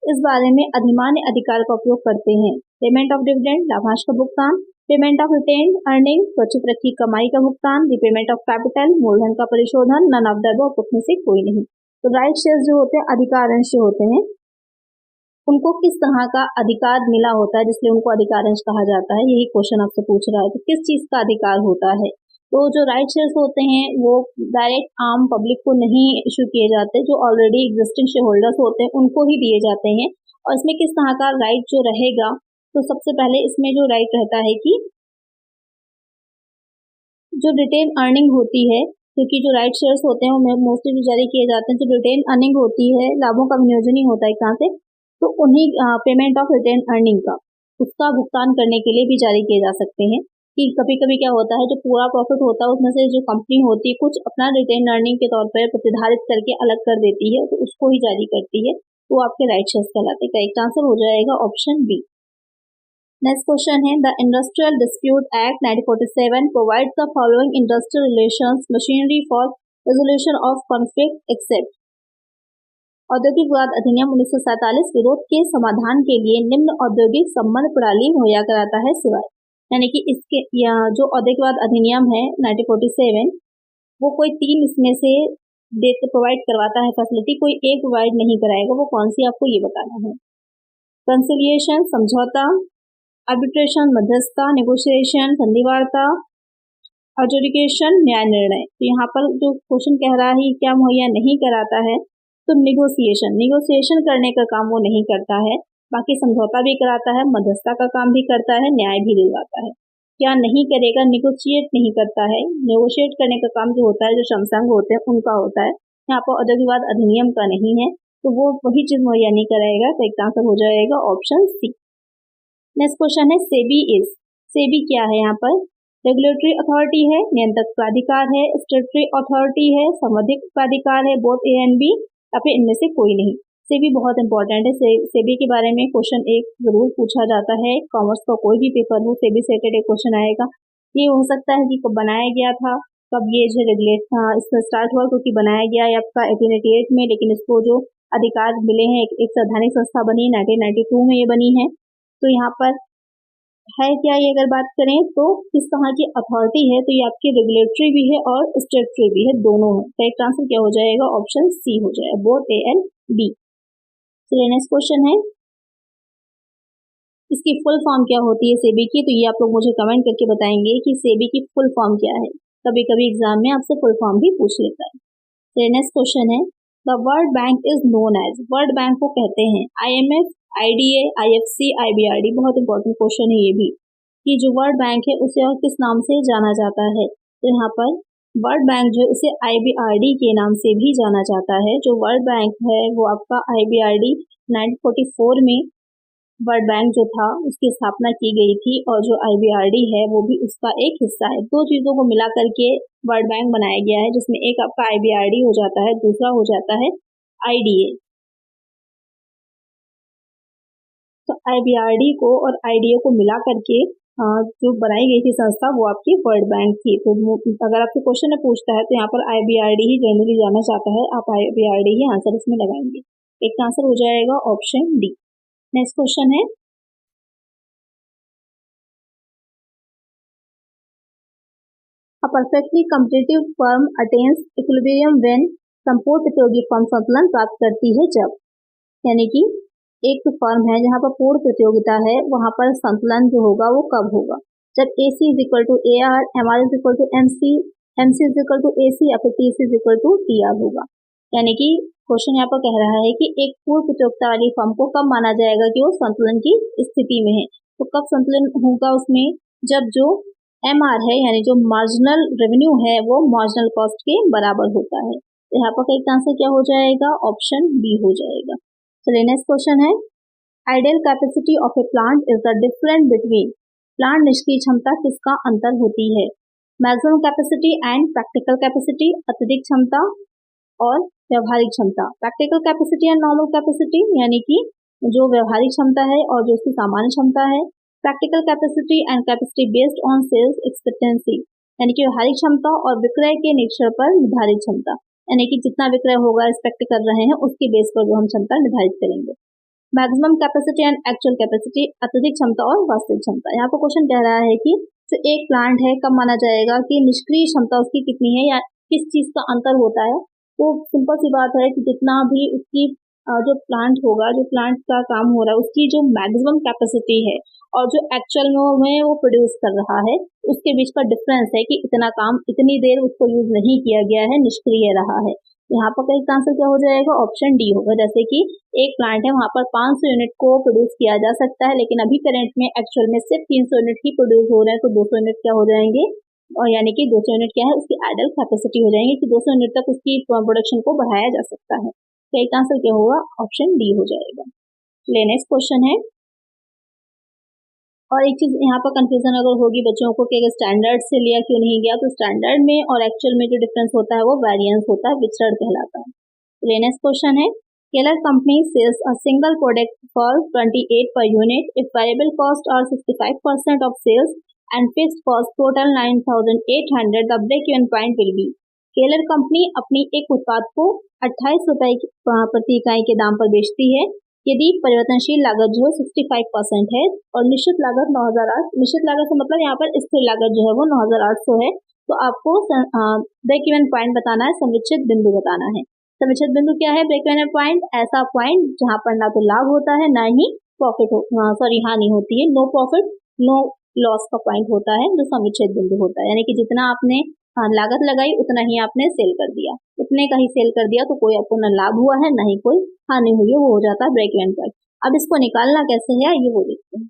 इस बारे में अधिमान्य अधिकार का उपयोग करते हैं। पेमेंट ऑफ डिविडेंड लाभांश का भुगतान, पेमेंट ऑफ रिटेन्ड अर्निंग सुरक्षित रखी कमाई का भुगतान, रिपेमेंट ऑफ कैपिटल मूलधन का परिशोधन, नन ऑफ द अबव में से कोई नहीं। तो राइट शेयर्स जो होते हैं अधिकार अंश जो होते हैं उनको किस तरह का अधिकार मिला होता है जिसलिए उनको अधिकार अंश कहा जाता है, यही क्वेश्चन आपसे पूछ रहा है। तो किस चीज का अधिकार होता है, तो जो राइट शेयर्स होते हैं वो डायरेक्ट आम पब्लिक को नहीं इशू किए जाते, जो ऑलरेडी एग्जिस्टिंग शेयर होल्डर्स होते हैं उनको ही दिए जाते हैं। और इसमें किस तरह का राइट जो रहेगा, तो सबसे पहले इसमें जो राइट रहता है कि जो रिटेन अर्निंग होती है, क्योंकि जो राइट शेयर्स होते हैं वो मोस्टली जो जारी किए जाते हैं, जो रिटेन अर्निंग होती है लाभों का विनियोजन ही होता है कहाँ से, तो उन्हीं पेमेंट ऑफ रिटेन अर्निंग का उसका भुगतान करने के लिए भी जारी किए जा सकते हैं। कि कभी कभी क्या होता है जो पूरा प्रॉफिट होता है उसमें से जो कंपनी होती है कुछ अपना रिटेन अर्निंग के तौर पर प्रतिधारित करके अलग कर देती है, तो उसको ही जारी करती है, तो आपके राइट शेयर्स कहलाते हैं। करेक्ट आंसर हो जाएगा ऑप्शन बी। नेक्स्ट क्वेश्चन है the industrial dispute act 1947 provides the following industrial relations machinery for resolution of conflict except. औद्योगिक विवाद अधिनियम 1947 विरोध के समाधान के लिए निम्न औद्योगिक संबंध प्रणाली मुहैया कराता है सिवाय, यानी कि इसके जो औद्योगिक विवाद अधिनियम है 1947 वो कोई 3 इसमें से प्रोवाइड करवाता है फैसिलिटी, कोई एक प्रोवाइड नहीं कराएगा। वो कौन सी आपको ये बताना है। कंसिलिएशन समझौता, आर्बिट्रेशन मध्यस्थता, नेगोशिएशन संधिवार्ता, एडजुडिकेशन न्याय निर्णय। तो यहाँ पर जो क्वेश्चन कह रहा है क्या मुहैया नहीं कराता है, तो निगोशिएशन करने का काम वो नहीं करता है, बाकी समझौता भी कराता है, मध्यस्थता का काम भी करता है, न्याय भी दिलवाता है। क्या नहीं करेगा, निगोशिएट नहीं करता है। नेगोशिएट करने का काम जो होता है, जो श्रम संघ होते हैं उनका होता है, यहाँ पर औद्योगिक विवाद अधिनियम का नहीं है, तो वो वही चीज मुहैया नहीं कराएगा। तो एक आंसर हो जाएगा ऑप्शन सी। नेक्स्ट क्वेश्चन है सेबी क्या है। यहाँ पर रेगुलेटरी अथॉरिटी है, नियंत्रक प्राधिकार है, स्टेटरी अथॉरिटी है, संवैधानिक प्राधिकार है, बोथ ए एंड बी या फिर इनमें से कोई नहीं। सेबी बहुत इंपॉर्टेंट है। सेबी के बारे में क्वेश्चन एक जरूर पूछा जाता है, कॉमर्स का कोई भी पेपर हो सेबी से रिलेटेड क्वेश्चन आएगा। ये हो सकता है कि कब बनाया गया था, कब ये जो रेगुलेट इसका स्टार्ट हुआ, क्योंकि बनाया गया है आपका 1888 में, लेकिन इसको जो अधिकार मिले हैं एक संवैधानिक संस्था बनी 1992 में ये बनी है। तो यहाँ पर है क्या, ये अगर बात करें तो किस तरह की अथॉरिटी है, तो ये आपकी रेगुलेटरी भी है और स्टेटरी भी है, दोनों है। तो एक आंसर क्या हो जाएगा, ऑप्शन सी हो जाएगा, बोथ ए एंड बी। चलिए नेक्स्ट क्वेश्चन है, इसकी फुल फॉर्म क्या होती है सेबी की, तो ये आप लोग मुझे कमेंट करके बताएंगे कि सेबी की फुल फॉर्म क्या है। कभी कभी एग्जाम में आपसे फुल फॉर्म भी पूछ लेता है। चलिए नेक्स्ट क्वेश्चन है, the world bank is known as, world bank को कहते हैं IMF, IDA, IFC, IBRD। बहुत इंपॉर्टेंट क्वेश्चन है ये भी, कि जो वर्ल्ड बैंक है उसे और किस नाम से जाना जाता है। तो यहाँ पर वर्ल्ड बैंक जो उसे IBRD के नाम से भी जाना जाता है। जो वर्ल्ड बैंक है वो आपका IBRD 1944 में वर्ल्ड बैंक जो था उसकी स्थापना की गई थी, और जो IBRD है वो भी उसका एक हिस्सा है। दो चीजों को मिला करके वर्ल्ड बैंक बनाया गया है, जिसमें एक आपका IBRD हो जाता है, दूसरा हो जाता है IDA। तो IBRD को और IDA को मिला करके जो बनाई गई थी संस्था वो आपकी वर्ल्ड बैंक थी। तो अगर आपसे क्वेश्चन में पूछता है तो यहाँ पर IBRD ही जनरली जाना चाहता है, आप IBRD ही आंसर इसमें लगाएंगे। एक आंसर हो जाएगा ऑप्शन डी। नेक्स्ट क्वेश्चन है, A perfectly competitive firm attains equilibrium when संपूर्ण प्रतियोगी फर्म संतुलन प्राप्त करती है जब, यानी कि एक फर्म है जहां पर पूर्ण प्रतियोगिता है, वहां पर संतुलन जो होगा वो कब होगा, जब AC is equal to AR, MR is equal to MC, MC is equal to AC या फिर TC is equal to TR होगा। यानी कि क्वेश्चन यहाँ पर कह रहा है कि एक पूर्ण प्रतियोगिता वाली फर्म को कब माना जाएगा कि वो संतुलन की स्थिति में है। तो कब संतुलन होगा उसमें, जब जो MR है यानी जो मार्जिनल रेवेन्यू है वो मार्जिनल कॉस्ट के बराबर होता है। तो यहाँ पर एक आंसर क्या हो जाएगा, ऑप्शन बी हो जाएगा। चलिए नेक्स्ट क्वेश्चन है, ideal capacity of A plant is the difference between, plant निष्क्रिय क्षमता किसका अंतर होती है, maximum capacity and practical capacity, अत्यधिक क्षमता और व्यवहारिक क्षमता। Practical capacity and normal capacity यानी कि जो व्यवहारिक क्षमता है और जो उसकी सामान्य क्षमता है। Practical capacity and capacity based on sales expectancy, यानी कि व्यवहारिक क्षमता और विक्रय के निरीक्षण पर निर्धारित क्षमता, यानी कि जितना विक्रय होगा एक्सपेक्ट कर रहे हैं उसके बेस पर जो हम क्षमता निर्धारित करेंगे। Maximum capacity and actual capacity, अत्यधिक क्षमता और वास्तविक क्षमता। यहाँ पर क्वेश्चन कह रहा है कि जो एक प्लांट है कब माना जाएगा कि निष्क्रिय क्षमता उसकी कितनी है या किस चीज का अंतर होता है। तो सिंपल सी बात है कि जितना भी उसकी जो प्लांट होगा, जो प्लांट का काम हो रहा है उसकी जो मैक्सिमम कैपेसिटी है और जो एक्चुअल में वो प्रोड्यूस कर रहा है उसके बीच का डिफरेंस है कि इतना काम इतनी देर उसको यूज नहीं किया गया है, निष्क्रिय रहा है। यहाँ पर करेक्ट आंसर क्या हो जाएगा, ऑप्शन डी होगा। जैसे कि एक प्लांट है वहां पर 500 यूनिट को प्रोड्यूस किया जा सकता है, लेकिन अभी करंट में एक्चुअल में सिर्फ 300 यूनिट ही प्रोड्यूस हो रहे हैं, तो 200 यूनिट क्या हो जाएंगे, और यानी कि 200 यूनिट क्या है उसकी आइडल कैपेसिटी हो जाएंगे कि 200 यूनिट तक उसकी प्रोडक्शन को बढ़ाया जा सकता है। तो एक आंसर क्या होगा, ऑप्शन डी हो जाएगा। चलिए नेक्स्ट क्वेश्चन है, और एक चीज यहाँ पर कंफ्यूजन अगर होगी बच्चों को कि अगर स्टैंडर्ड से लिया क्यों नहीं गया, तो स्टैंडर्ड में और एक्चुअल में जो डिफरेंस होता है वो वेरिएंस होता है, विचरण कहलाता है। चलिए नेक्स्ट क्वेश्चन है, Keller company sells a single product for 28 per unit if variable cost are 65% of sales and fixed cost total 9,800, the break even point will be। Keller company अपनी एक उत्पाद को 28 रुपए प्रति इकाई के दाम पर बेचती है यदि परिवर्तनशील लागत जो है 65% है और निश्चित लागत 9,800, निश्चित लागत से मतलब यहाँ पर स्थिर लागत जो है वो 9,800 है। तो आपको ब्रेक इवन पॉइंट बताना है, समुचित बिंदु बताना है। समुचित बिंदु क्या है? ब्रेक इवन पॉइंट ऐसा पॉइंट जहाँ पर ना तो लाभ होता है ना ही हानि होती है। नो प्रॉफिट नो लॉस का पॉइंट होता है जो समुचित बिंदु होता है, यानी कि जितना आपने लागत लगाई उतना ही आपने सेल कर दिया, उतने का ही सेल कर दिया, तो कोई आपको न लाभ हुआ है ना ही कोई हानि हुई है, वो हो जाता है ब्रेक इवन पॉइंट। अब इसको निकालना कैसे है ये वो देखते हैं।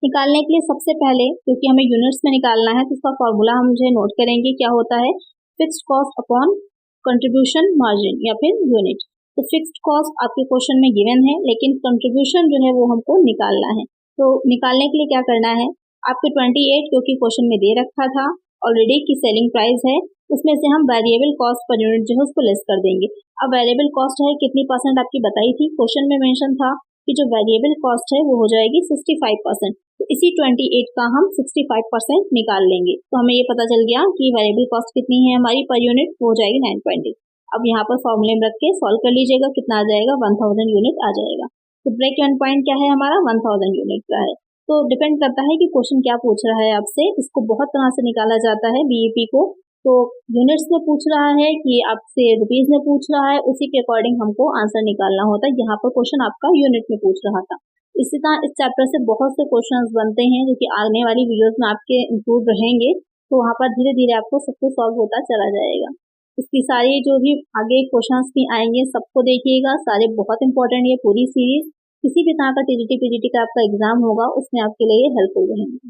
निकालने के लिए सबसे पहले, क्योंकि हमें यूनिट्स में निकालना है, तो इसका फॉर्मूला हम मुझे नोट करेंगे। क्या होता है? Fixed cost upon contribution margin या फिर यूनिट। तो फिक्स्ड कॉस्ट आपके क्वेश्चन में गिवन है, लेकिन कंट्रीब्यूशन जो है वो हमको निकालना है। तो निकालने के लिए क्या करना है? आपके 28 क्योंकि क्वेश्चन में दे रखा था ऑलरेडी की सेलिंग प्राइस है, उसमें से हम वेरिएबल कॉस्ट पर यूनिट जो है उसको लेस कर देंगे। अब वेरिएबल कॉस्ट है कितनी परसेंट आपकी बताई थी, क्वेश्चन में मेंशन था कि जो वेरिएबल कॉस्ट है वो हो जाएगी 65%। तो इसी 28 का हम 65% निकाल लेंगे, तो हमें ये पता चल गया कि वेरिएबल कॉस्ट कितनी है हमारी पर यूनिट, वो हो जाएगी 920। अब यहाँ पर फॉर्मूले में रख के सॉल्व कर लीजिएगा, कितना आ जाएगा? 1000 यूनिट आ जाएगा। तो ब्रेक इवन पॉइंट क्या है हमारा? 1000 यूनिट का है। तो डिपेंड करता है कि क्वेश्चन क्या पूछ रहा है आपसे। इसको बहुत तरह से निकाला जाता है बीईपी को। तो यूनिट्स में पूछ रहा है कि आपसे रुपीज में पूछ रहा है, उसी के अकॉर्डिंग हमको आंसर निकालना होता है। यहाँ पर क्वेश्चन आपका यूनिट में पूछ रहा था। इसी तरह इस चैप्टर से बहुत से क्वेश्चंस बनते हैं जो कि आने वाली वीडियोस में आपके इंक्लूड रहेंगे, तो वहाँ पर धीरे धीरे आपको सब कुछ सॉल्व होता चला जाएगा। इसकी सारी जो भी आगे क्वेश्चंस भी आएंगे सबको देखिएगा, सारे बहुत इंपॉर्टेंट ये पूरी सीरीज। किसी भी तरह का टीजीटी पीजीटी का आपका एग्जाम होगा उसमें आपके लिए हेल्पफुल रहेंगे।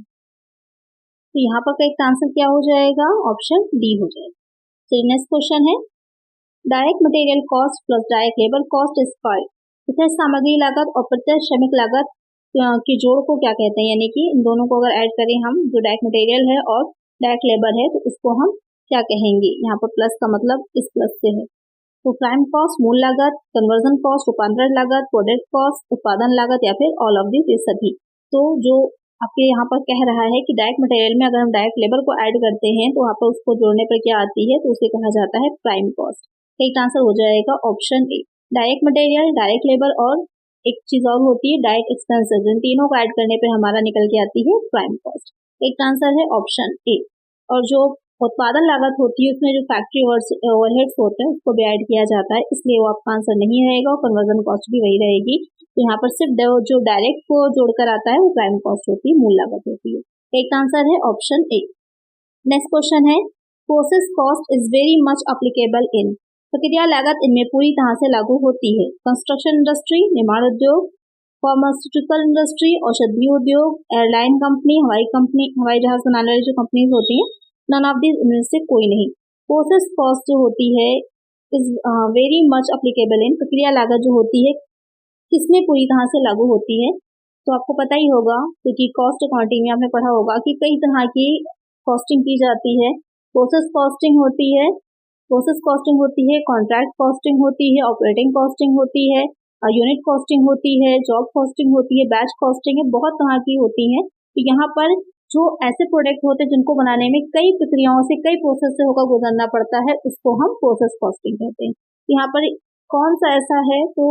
तो यहाँ पर करेक्ट आंसर क्या हो जाएगा? ऑप्शन डी हो जाएगा। चलिए नेक्स्ट क्वेश्चन है, direct material cost plus direct labour cost is five. प्रत्यक्ष सामग्री लागत और प्रत्यक्ष श्रमिक लागत के जोड़ को क्या कहते हैं? यानी कि इन दोनों को अगर ऐड करें हम, जो डायरेक्ट मटेरियल है और डायरेक्ट लेबर है, तो इसको हम क्या कहेंगे? यहाँ पर प्लस का मतलब इस प्लस से है। तो प्राइम कॉस्ट मूल लागत, कन्वर्जन कॉस्ट रूपांतरण लागत, प्रोडक्ट कॉस्ट उत्पादन लागत, या फिर ऑल ऑफ दी सभी। तो जो आपके यहाँ पर कह रहा है कि डायरेक्ट मटेरियल में अगर हम डायरेक्ट लेबर को ऐड करते हैं तो वहाँ पर उसको जोड़ने पर क्या आती है? तो उसे कहा जाता है प्राइम कॉस्ट। एक आंसर हो जाएगा option A. Direct material, direct labour और एक चीज और होती है डायरेक्ट एक्सपेंसेस, इन तीनों को ऐड करने पर हमारा निकल के आती है प्राइम कॉस्ट। एक आंसर है ऑप्शन ए। और जो उत्पादन लागत होती है उसमें जो फैक्ट्री ओवरहेड्स होते हैं उसको भी ऐड किया जाता है, इसलिए वो आपका आंसर नहीं रहेगा और कन्वर्जन कॉस्ट भी वही रहेगी। तो यहाँ पर सिर्फ जो डायरेक्ट को जोड़कर आता है वो प्राइम कॉस्ट होती है, मूल लागत होती है। एक आंसर है ऑप्शन ए। नेक्स्ट क्वेश्चन है, process cost is very much applicable in. प्रक्रिया लागत इनमें पूरी तरह से लागू होती है। कंस्ट्रक्शन इंडस्ट्री, निर्माण उद्योग, फार्मास्यूटिकल इंडस्ट्री, औषधि उद्योग, एयरलाइन कंपनी, हवाई जहाज बनाने वाली जो कंपनीज होती हैं, नन ऑफ दीज इनमें से कोई नहीं। प्रोसेस कॉस्ट जो होती है is very much applicable in. प्रक्रिया लागत जो होती है किसमें पूरी तरह से लागू होती है? तो आपको पता ही होगा क्योंकि कॉस्ट अकाउंटिंग में आपने पढ़ा होगा कि कई तरह की कॉस्टिंग की जाती है। प्रोसेस कॉस्टिंग होती है, कॉन्ट्रैक्ट कॉस्टिंग होती है, ऑपरेटिंग कॉस्टिंग होती है, यूनिट कॉस्टिंग होती है, जॉब कॉस्टिंग होती है, बैच कॉस्टिंग है, बहुत तरह की होती है। तो यहाँ पर जो ऐसे प्रोडक्ट होते हैं जिनको बनाने में कई प्रक्रियाओं से, कई प्रोसेस से होकर गुजरना पड़ता है, उसको हम प्रोसेस कॉस्टिंग कहते हैं। यहाँ पर कौन सा ऐसा है? तो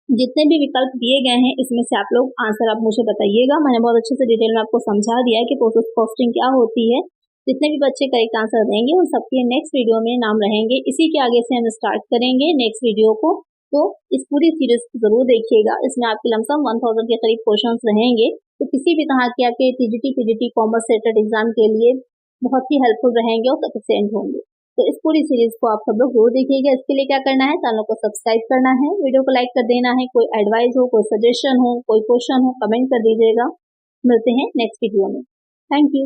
जितने भी विकल्प दिए गए हैं इसमें से आप लोग आंसर आप मुझे बताइएगा। मैंने बहुत अच्छे से डिटेल में आपको समझा दिया है कि प्रोसेस कॉस्टिंग क्या होती है। जितने भी बच्चे करेक्ट आंसर देंगे उन सबके नेक्स्ट वीडियो में नाम रहेंगे। इसी के आगे से हम स्टार्ट करेंगे नेक्स्ट वीडियो को। तो इस पूरी सीरीज को जरूर देखिएगा, इसमें आपके लमसम 1000 के करीब क्वेश्चंस रहेंगे। तो किसी भी तरह के आपके TGT PGT commerce settled exam के लिए बहुत ही हेल्पफुल रहेंगे और सफिशिएंट होंगे। तो इस पूरी सीरीज को आप सब लोग जरूर देखिएगा। इसके लिए क्या करना है? चैनल को सब्सक्राइब करना है, वीडियो को लाइक कर देना है। कोई एडवाइस हो, कोई सजेशन हो, कोई क्वेश्चन हो, कमेंट कर दीजिएगा। मिलते हैं नेक्स्ट वीडियो में। Thank you.